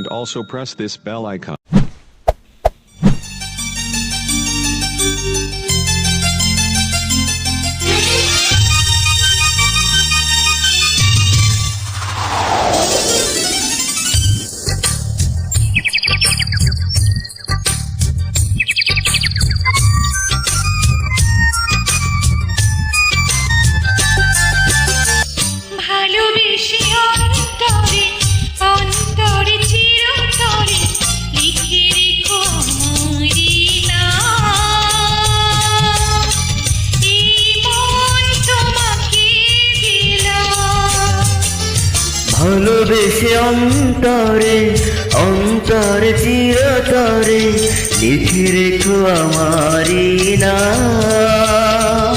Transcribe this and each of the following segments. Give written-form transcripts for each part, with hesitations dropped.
also press this bell icon. ভালোবেসে অন্তরে অন্তরে চিরতরে লিখে রেখো আমারি নাম।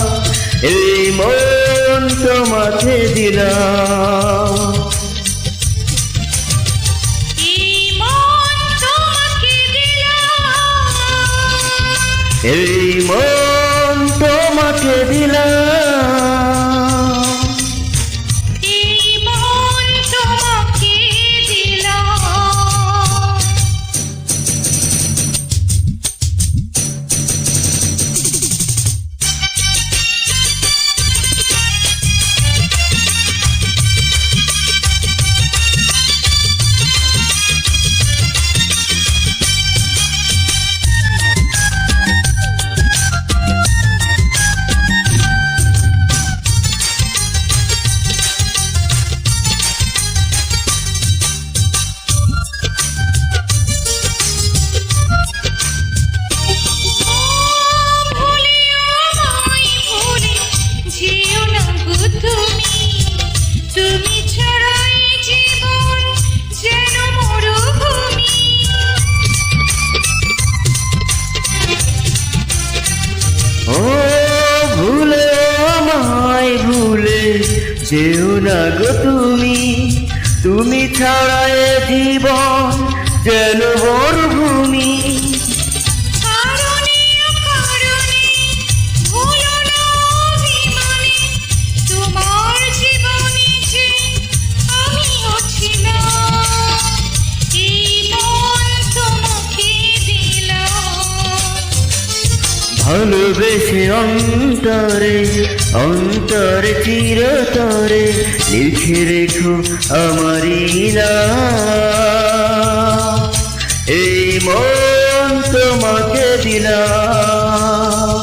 এই মন তোমাকে দিলাম, এই মন তোমাকে দিলাম। ও ভুলে আমায় ভুলে যেও না গো তুমি, তুমি ছাড়া এ জীবন যেন মরুভূমি। ভালোবেসে অন্তরে অন্তরে চিরতরে লিখে রেখো আমারি নাম। এই মন তোমাকে দিলাম।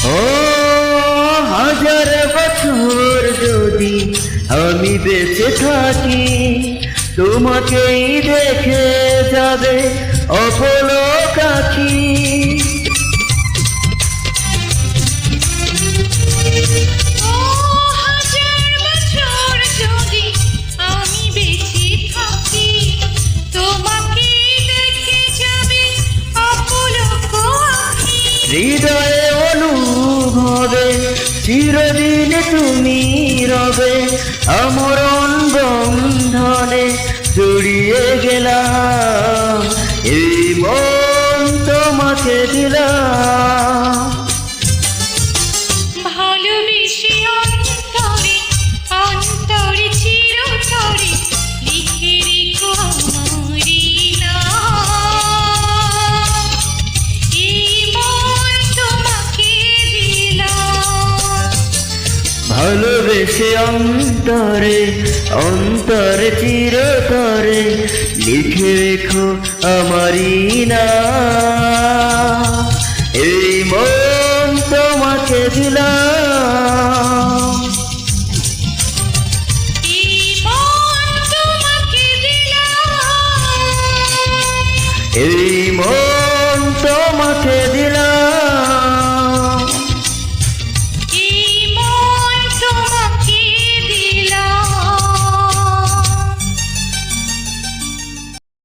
ও হাজার বছর যদি আমি বেঁচে থাকি, তোমাকেই দেখে যাবে অপলক আঁখি। হৃদয়ে অনুভবে চিরদিন তুমি রবে, আমরণ বন্ধনে জড়িয়ে গেলাম। এই মন তোমাকে দিলাম। ভালোবেসে অন্তরে অন্তরে চিরতরে লিখে রেখো আমারি নাম। এই মন তোমাকে দিলাম। ভালোবেসে অন্তরে অন্তরে চিরতরে লিখে রেখো আমারি নাম। এই মন তোমাকে দিলাম, এই মন তোমাকে দিলাম। এই মন